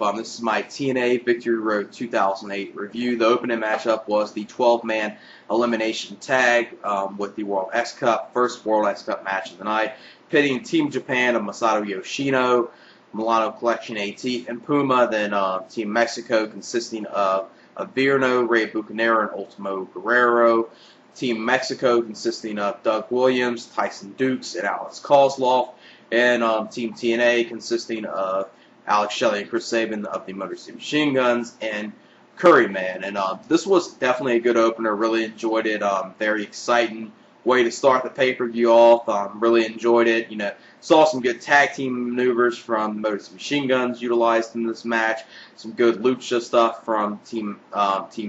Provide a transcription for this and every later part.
up? This is my TNA Victory Road 2008 review. The opening matchup was the 12-man elimination tag with the World X Cup, first World X Cup match of the night, pitting Team Japan of Masato Yoshino, Milano Collection AT, and Puma. Then Team Mexico consisting of Averno, Bucannero, and Ultimo Guerrero. Team Mexico consisting of Doug Williams, Tyson Dukes, and Alex Koslov. And Team TNA consisting of Alex Shelley and Chris Sabin of the Motor City Machine Guns and Curryman. And this was definitely a good opener. Really enjoyed it. Very exciting way to start the pay-per-view off. Really enjoyed it. You know, saw some good tag team maneuvers from Motor City Machine Guns utilized in this match. Some good lucha stuff from Team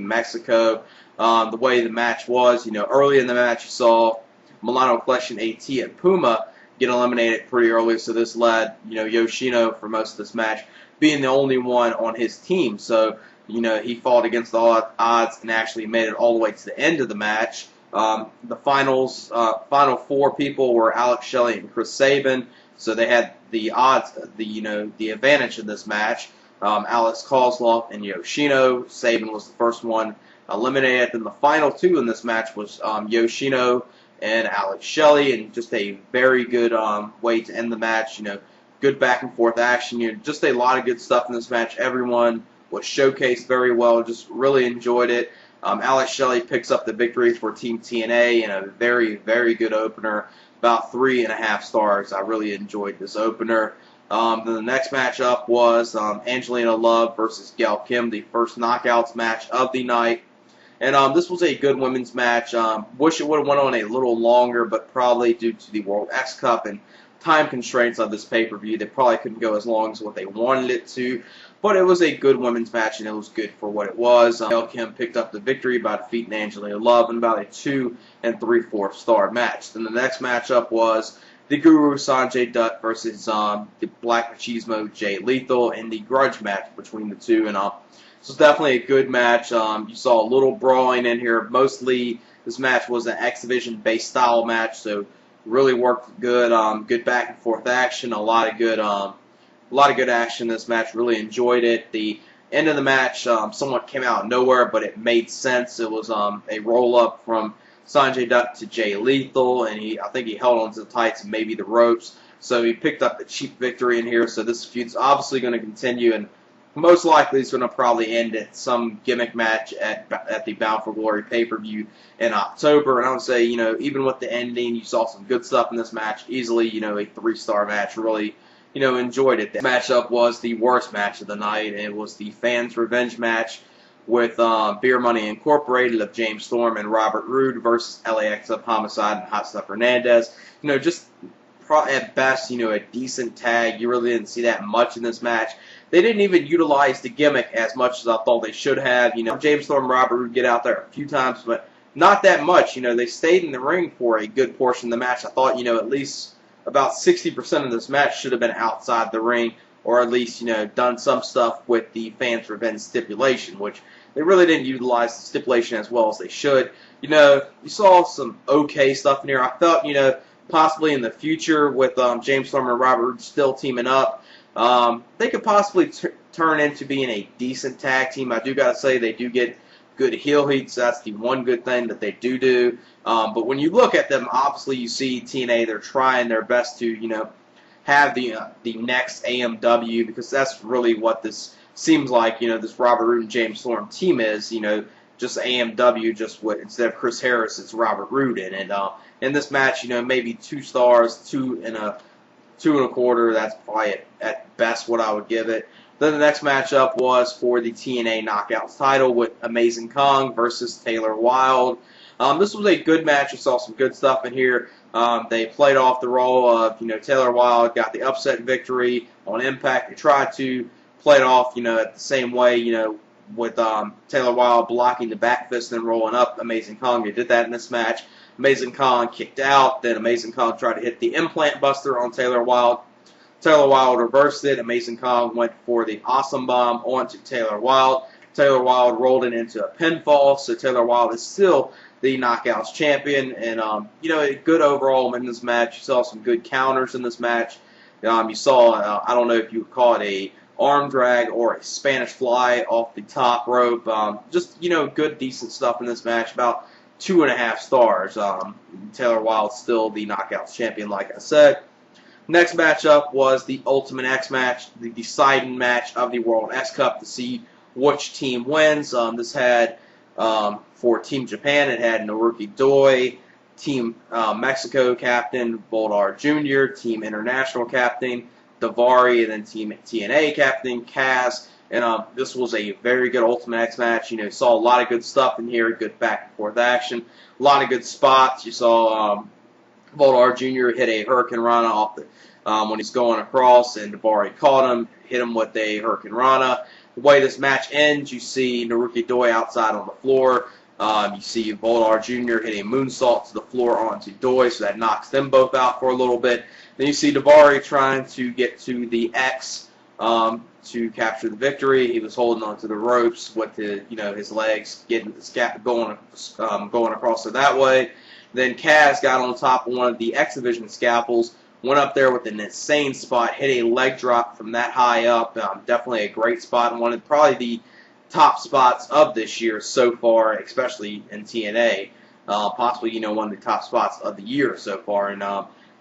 Mexico. The way the match was, you know, early in the match you saw Milano Collection AT and Puma get eliminated pretty early, so this led, you know, Yoshino for most of this match being the only one on his team. So, you know, he fought against all odds and actually made it all the way to the end of the match. The final four people were Alex Shelley and Chris Sabin, so they had the odds, the advantage in this match. Alex Koslov and Yoshino. Sabin was the first one eliminated. Then the final two in this match was Yoshino and Alex Shelley, and just a very good way to end the match. You know, good back and forth action. You know, just a lot of good stuff in this match. Everyone was showcased very well. Just really enjoyed it. Alex Shelley picks up the victory for Team TNA in a very, very good opener. About 3.5 stars. I really enjoyed this opener. Then the next matchup was Angelina Love versus Gail Kim, the first knockouts match of the night. And this was a good women's match. Wish it would have went on a little longer, but probably due to the World X Cup and time constraints of this pay-per-view, they probably couldn't go as long as what they wanted it to. But it was a good women's match, and it was good for what it was. Gail Kim picked up the victory by defeating Angelina Love in about a 2 3/4 star match. Then the next matchup was the Guru Sonjay Dutt versus the Black Machismo Jay Lethal in the grudge match between the two. And this was definitely a good match. You saw a little brawling in here. Mostly, this match was an X Division-based style match, so really worked good. Good back and forth action. A lot of good action in this match. Really enjoyed it. The end of the match somewhat came out of nowhere, but it made sense. It was a roll up from Sonjay Dutt to Jay Lethal, and I think he held on to the tights and maybe the ropes. So he picked up the cheap victory in here. So this feud's obviously going to continue, and most likely it's going to probably end at some gimmick match at the Bound for Glory pay-per-view in October. And I would say, you know, even with the ending, you saw some good stuff in this match. Easily, you know, a 3-star match. Really, you know, enjoyed it. This matchup was the worst match of the night. It was the Fans Revenge match with Beer Money Incorporated of James Storm and Robert Roode versus LAX of Homicide and Hot Stuff Hernandez. You know, just at best, you know, a decent tag. You really didn't see that much in this match. They didn't even utilize the gimmick as much as I thought they should have. You know, James Storm and Robert Roode get out there a few times, but not that much. You know, they stayed in the ring for a good portion of the match. I thought, you know, at least about 60% of this match should have been outside the ring, or at least, you know, done some stuff with the Fans Revenge stipulation, which they really didn't utilize the stipulation as well as they should. You know, you saw some okay stuff in here. I felt, you know, possibly in the future with James Storm and Robert Roode still teaming up, they could possibly turn into being a decent tag team. I do got to say they do get good heel heat, so that's the one good thing that they do. But when you look at them, obviously you see TNA, they're trying their best to, you know, have the next AMW, because that's really what this seems like. You know, this Robert Roode and James Storm team is, you know, just AMW, just what, instead of Chris Harris, it's Robert Roode in it. In this match, you know, maybe 2 stars, 2 1/4. That's probably at best what I would give it. Then the next matchup was for the TNA Knockouts title with Amazing Kong versus Taylor Wilde. This was a good match. You saw some good stuff in here. They played off the role of, you know, Taylor Wilde got the upset victory on Impact. They tried to play it off, you know, at the same way, you know, with Taylor Wilde blocking the back fist and rolling up Amazing Kong. They did that in this match. Amazing Kong kicked out. Then Amazing Kong tried to hit the implant buster on Taylor Wilde. Taylor Wilde reversed it. Amazing Kong went for the awesome bomb onto Taylor Wilde. Taylor Wilde rolled it into a pinfall, so Taylor Wilde is still the Knockouts champion. And, you know, a good overall in this match. You saw some good counters in this match. You saw, I don't know if you would call it a arm drag or a Spanish fly off the top rope. Just, good, decent stuff in this match. About 2.5 stars. Taylor Wilde still the Knockouts champion, like I said. Next matchup was the Ultimate X match, the deciding match of the World X Cup to see which team wins. This had, for Team Japan, it had Naruki Doi, Team Mexico captain Volador Jr., Team International captain Daivari, and then Team TNA captain Kaz. And this was a very good Ultimate X match. Saw a lot of good stuff in here, good back and forth action, a lot of good spots. You saw Volador Jr. hit a Hurricane Rana off the when he's going across, and Daivari caught him, hit him with a Hurricane Rana. The way this match ends, you see Naruki Doi outside on the floor. You see Volador Jr. hit a moonsault to the floor onto Doi, so that knocks them both out for a little bit. Then you see Daivari trying to get to the X to capture the victory. He was holding onto the ropes with his legs getting going across it that way. Then Kaz got on top of one of the X Division scalpels, went up there with an insane spot, hit a leg drop from that high up. Definitely a great spot, and one of probably the top spots of this year so far, especially in TNA. Possibly, one of the top spots of the year so far. And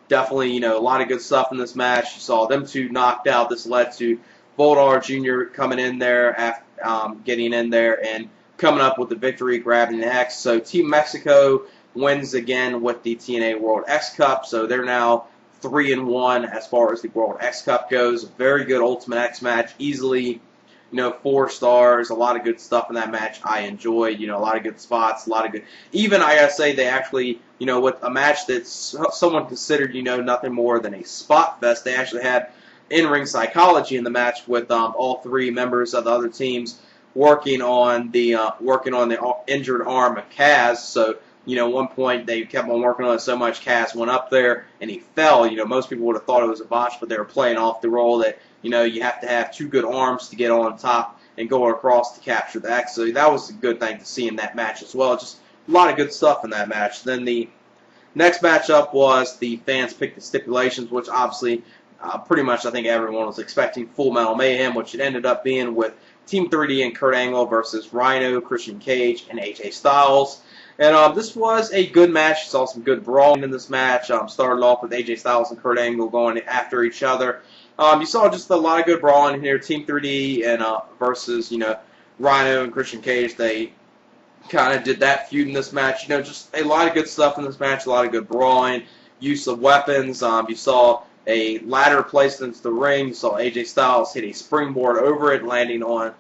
definitely, a lot of good stuff in this match. You saw them two knocked out. This led to Volador Jr. coming in there, after, getting in there and coming up with the victory, grabbing the X. So Team Mexico wins again with the TNA World X Cup. So they're now 3-1 as far as the World X Cup goes. A very good Ultimate X match, easily, 4 stars. A lot of good stuff in that match. I enjoyed, a lot of good spots, a lot of good. Even I gotta say, they actually, with a match that's someone considered, nothing more than a spot fest. They actually had in-ring psychology in the match with all 3 members of the other teams working on the injured arm of Kaz. So, at one point they kept on working on it so much, Kaz went up there and he fell. Most people would have thought it was a botch, but they were playing off the role that, you have to have 2 good arms to get on top and go across to capture the X. So that was a good thing to see in that match as well. Just a lot of good stuff in that match. Then the next matchup was the fans picked the stipulations, which obviously pretty much I think everyone was expecting Full Metal Mayhem, which it ended up being with Team 3D and Kurt Angle versus Rhino, Christian Cage, and AJ Styles. And this was a good match. You saw some good brawling in this match. Started off with AJ Styles and Kurt Angle going after each other. You saw just a lot of good brawling in here. Team 3D and versus Rhino and Christian Cage. They kind of did that feud in this match. Just a lot of good stuff in this match. A lot of good brawling, use of weapons. You saw a ladder placed into the ring. You saw AJ Styles hit a springboard over it, landing on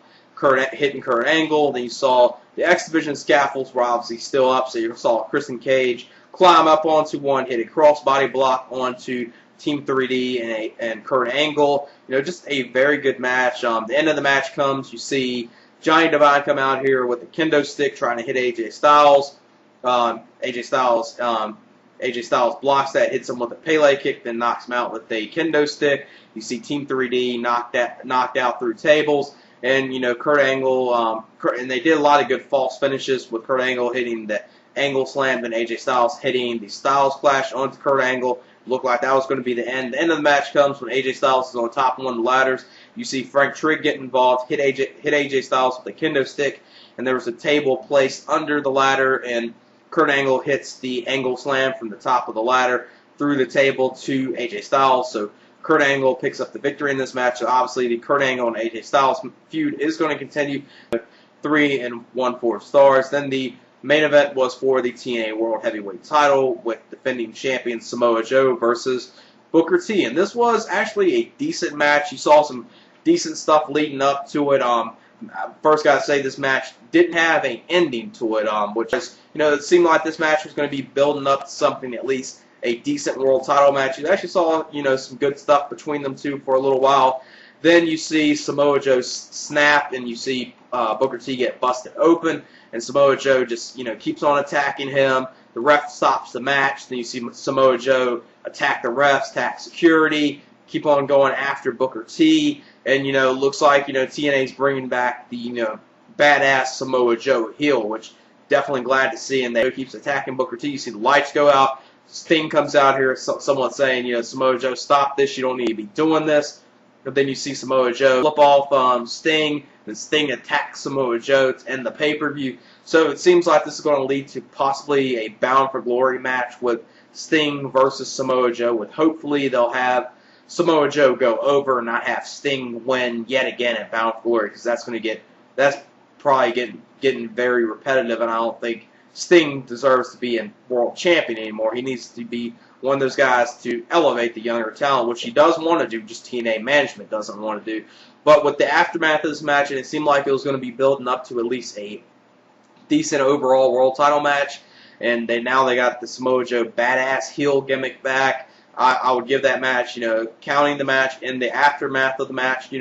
hitting Kurt Angle. Then you saw the X Division scaffolds were obviously still up, so you saw Christian Cage climb up onto one, hit a crossbody block onto Team 3D and Kurt Angle. Just a very good match. The end of the match comes, you see Johnny Devine come out here with a kendo stick trying to hit AJ Styles. AJ Styles blocks that, hits him with a Pele kick, then knocks him out with a kendo stick. You see Team 3D knocked out through tables. And, Kurt Angle, and they did a lot of good false finishes with Kurt Angle hitting the Angle Slam, then AJ Styles hitting the Styles Clash onto Kurt Angle. Looked like that was going to be the end. The end of the match comes when AJ Styles is on top of one of the ladders. You see Frank Trigg get involved, hit AJ Styles with a kendo stick, and there was a table placed under the ladder, and Kurt Angle hits the Angle Slam from the top of the ladder through the table to AJ Styles. So Kurt Angle picks up the victory in this match. So obviously, the Kurt Angle and AJ Styles feud is going to continue. 3 1/4 stars. Then the main event was for the TNA World Heavyweight title with defending champion Samoa Joe versus Booker T. And this was actually a decent match. You saw some decent stuff leading up to it. First, got to say this match didn't have an ending to it, which is, it seemed like this match was going to be building up to something at least a decent world title match. You actually saw, some good stuff between them two for a little while. Then you see Samoa Joe snap, and you see Booker T get busted open, and Samoa Joe just, keeps on attacking him. The ref stops the match. Then you see Samoa Joe attack the refs, attack security, keep on going after Booker T, and, looks like, TNA's bringing back the, badass Samoa Joe heel, which definitely glad to see, and they keeps attacking Booker T. You see the lights go out. Sting comes out here, someone saying, Samoa Joe, stop this, you don't need to be doing this. But then you see Samoa Joe flip off Sting, and Sting attacks Samoa Joe to end the pay-per-view. So it seems like this is going to lead to possibly a Bound for Glory match with Sting versus Samoa Joe, with hopefully they'll have Samoa Joe go over and not have Sting win yet again at Bound for Glory, because that's probably getting very repetitive, and I don't think Sting deserves to be a world champion anymore. He needs to be one of those guys to elevate the younger talent, which he does want to do, just TNA management doesn't want to do. But with the aftermath of this match, and it seemed like it was going to be building up to at least a decent overall world title match, and now they got the Samoa Joe badass heel gimmick back. I would give that match, counting the match and the aftermath of the match,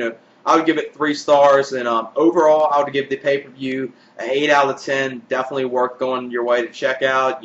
I would give it 3 stars, and overall I would give the pay-per-view an 8 out of 10. Definitely worth going your way to check out.